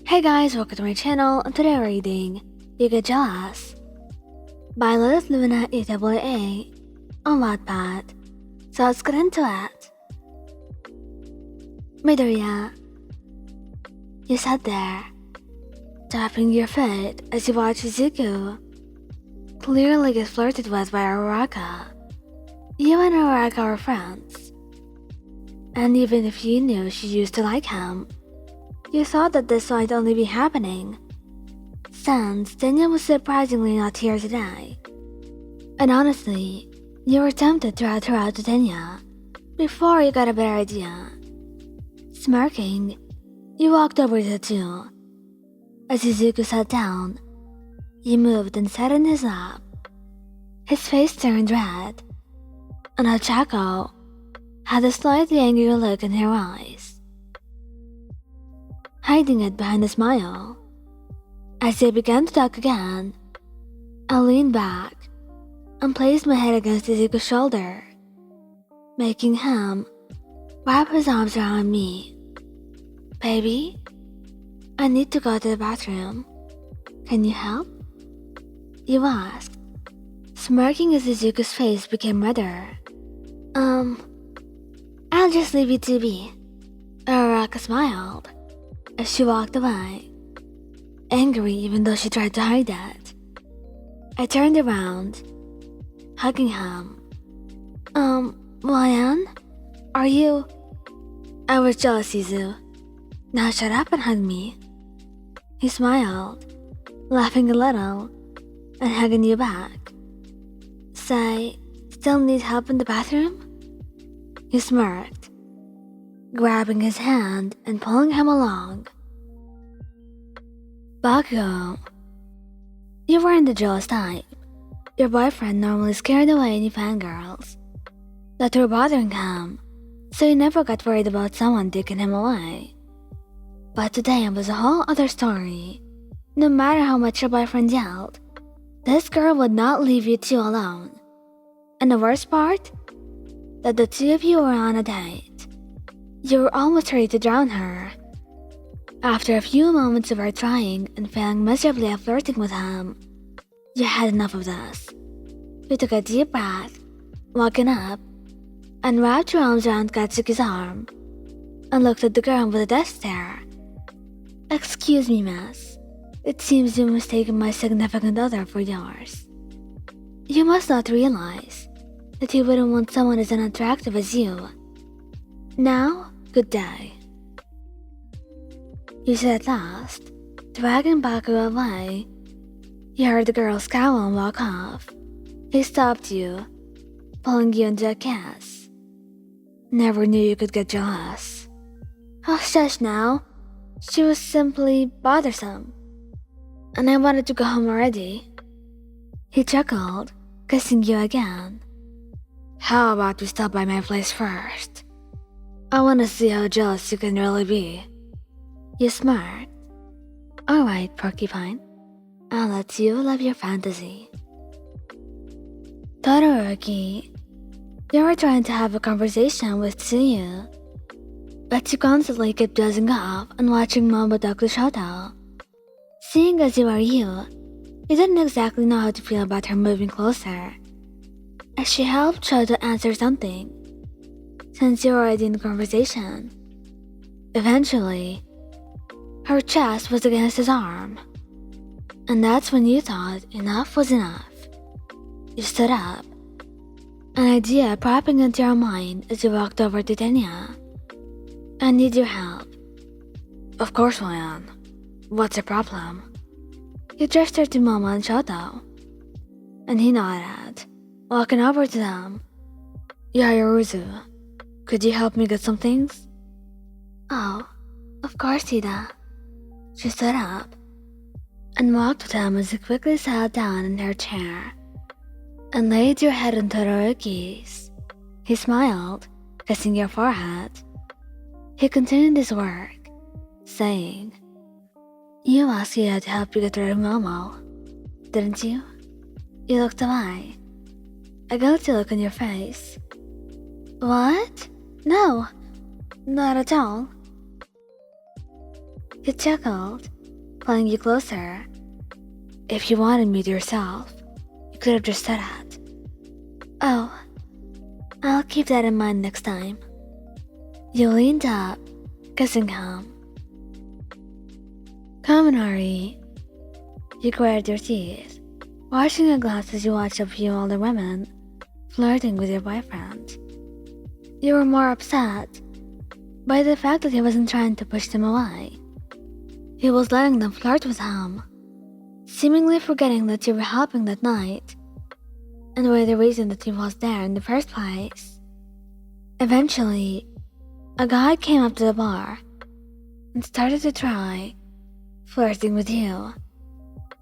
Hey guys, welcome to my channel, and today we're reading You Get Jealous by Lilith Luna EAA on Wattpad. So let's get into it. Midoriya, you sat there, tapping your foot as you watch Izuku clearly get flirted with by Uraraka. You and Uraraka are friends, and even if you knew she used to like him, you thought that this might only be happening since Daniel was surprisingly not here today. And honestly, you were tempted to rat her out to Daniel before you got a better idea. Smirking, you walked over to the two. As Izuku sat down, you moved and sat in his lap. His face turned red, and Ochako had a slightly angry look in her eyes, hiding it behind a smile. As they began to talk again, I leaned back and placed my head against Izuku's shoulder, making him wrap his arms around me. Baby, I need to go to the bathroom. Can you help? You asked, smirking as Izuku's face became redder. I'll just leave you to be. Uraraka smiled as she walked away, angry even though she tried to hide it. I turned around, hugging him. Lion? Are you? I was jealous, Izu. Now shut up and hug me. He smiled, laughing a little, and hugging you back. Say, still need help in the bathroom? He smirked, grabbing his hand and pulling him along. Bakugou, you weren't the jealous type. Your boyfriend normally scared away any fangirls that were bothering him, so you never got worried about someone taking him away. But today was a whole other story. No matter how much your boyfriend yelled, this girl would not leave you two alone. And the worst part? That the two of you were on a date. You were almost ready to drown her. After a few moments of her trying and failing miserably at flirting with him, you had enough of this. You took a deep breath, walking up, and wrapped your arms around Katsuki's arm, and looked at the girl with a death stare. Excuse me, miss. It seems you mistaken my significant other for yours. You must not realize that you wouldn't want someone as unattractive as you. Now, good day. You said at last, dragging Bakugou away. You heard the girl scowl and walk off. He stopped you, pulling you into a kiss. Never knew you could get jealous. Oh, shush now. She was simply bothersome, and I wanted to go home already. He chuckled, kissing you again. How about we stop by my place first? I want to see how jealous you can really be. You smirked. Alright, Porcupine. I'll let you live your fantasy. Todoroki, you were trying to have a conversation with Tsuyu, but you constantly kept dozing off and watching Momo talk to Shoto. Seeing as you are you didn't exactly know how to feel about her moving closer, as she helped Shoto answer something, since you were already in the conversation. Eventually, her chest was against his arm, and that's when you thought enough was enough. You stood up, an idea popping into your mind as you walked over to Tenya. I need your help. Of course, Lion. What's your problem? You gestured to Momo and Shoto, and he nodded, walking over to them. Yaoyorozu, could you help me get some things? Oh, of course, Ida. She stood up and walked with him as he quickly sat down in her chair and laid your head on Todoroki's. He smiled, kissing your forehead. He continued his work, saying, You asked Ida to help you get rid of Momo, didn't you? You looked away, a guilty look on your face. What? No, not at all. He chuckled pulling you closer. If you wanted me to yourself, you could have just said that. Oh, I'll keep that in mind next time. You leaned up, kissing him. Kaminari, you gritted your teeth, washing your glass as you watched a few older women flirting with your boyfriend. You were more upset by the fact that he wasn't trying to push them away. He was letting them flirt with him, seemingly forgetting that you were helping that night and were the reason that he was there in the first place. Eventually, a guy came up to the bar and started to try flirting with you.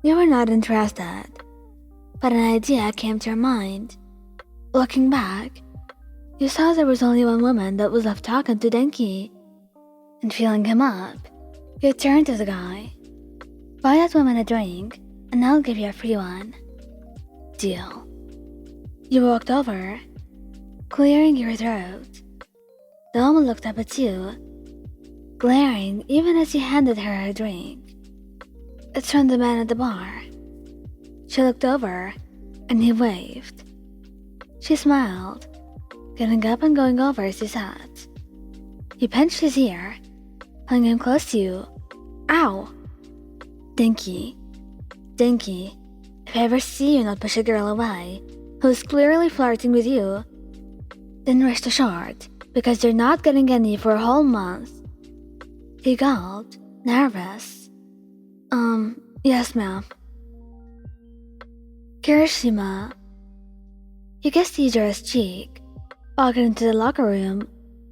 You were not interested, but an idea came to your mind. Looking back, you saw there was only one woman that was left talking to Denki, and feeling him up, you turned to the guy. Buy that woman a drink, and I'll give you a free one. Deal. You walked over, clearing your throat. The woman looked up at you, glaring even as you handed her her drink. It's from the man at the bar. She looked over, and he waved. She smiled, getting up and going over as he sat. You pinched his ear, hung him close to you. Ow! Denki, if I ever see you not push a girl away who's clearly flirting with you, then rest assured, because you're not getting any for a whole month. He gulped, nervous. Yes, ma'am. Kirishima. You kissed Eijiro's cheek, walking into the locker room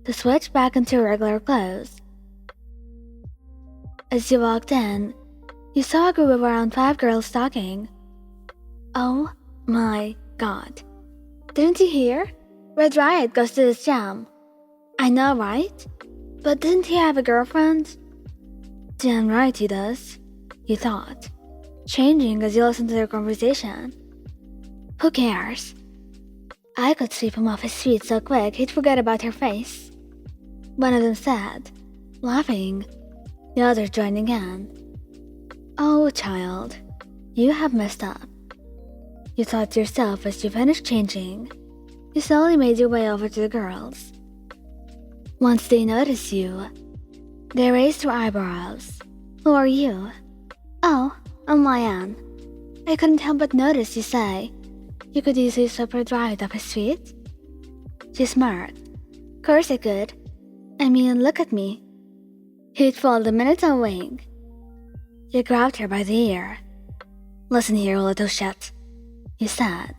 to switch back into regular clothes. As you walked in, you saw a group of around 5 girls talking. Oh my god. Didn't you hear? Red Riot goes to this jam. I know, right? But didn't he have a girlfriend? Damn right he does, you thought, changing as you listened to their conversation. Who cares? I could sweep him off his feet so quick he'd forget about her face. One of them said, laughing, the other joining in. Oh, child, you have messed up. You thought to yourself as you finished changing. You slowly made your way over to the girls. Once they noticed you, they raised their eyebrows. Who are you? Oh, I'm Lian. I couldn't help but notice you say you could easily sweep Red Riot off his feet. She smirked. Course I could. I mean, look at me. He'd fall the minute I wink. You grabbed her by the ear. Listen here, little shit, you said,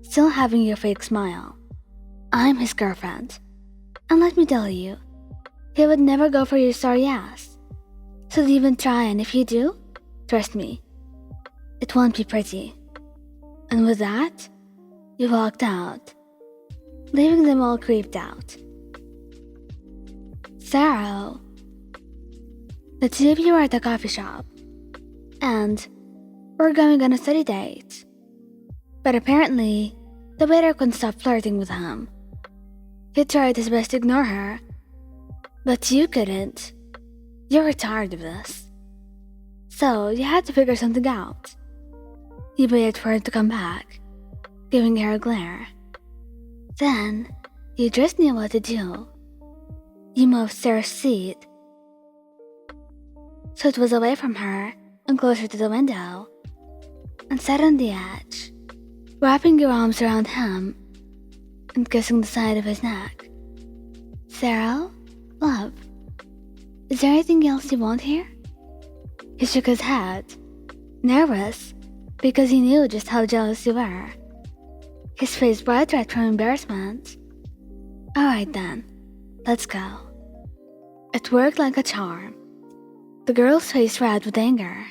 still having your fake smile. I'm his girlfriend. And let me tell you, he would never go for your sorry ass. So don't even try, and if you do, trust me, it won't be pretty. And with that, you walked out, leaving them all creeped out. Sero. The two of you are at the coffee shop, and we're going on a study date. But apparently, the waiter couldn't stop flirting with him. He tried his best to ignore her, but you couldn't. You were tired of this. So you had to figure something out. You waited for her to come back, giving her a glare. Then, you just knew what to do. You moved Sarah's seat so it was away from her and closer to the window, and sat on the edge, wrapping your arms around him and kissing the side of his neck. Sero, love, is there anything else you want here? He shook his head, nervous because he knew just how jealous you were. His face bright red from embarrassment. Alright then, let's go. It worked like a charm. The girl's face red with anger.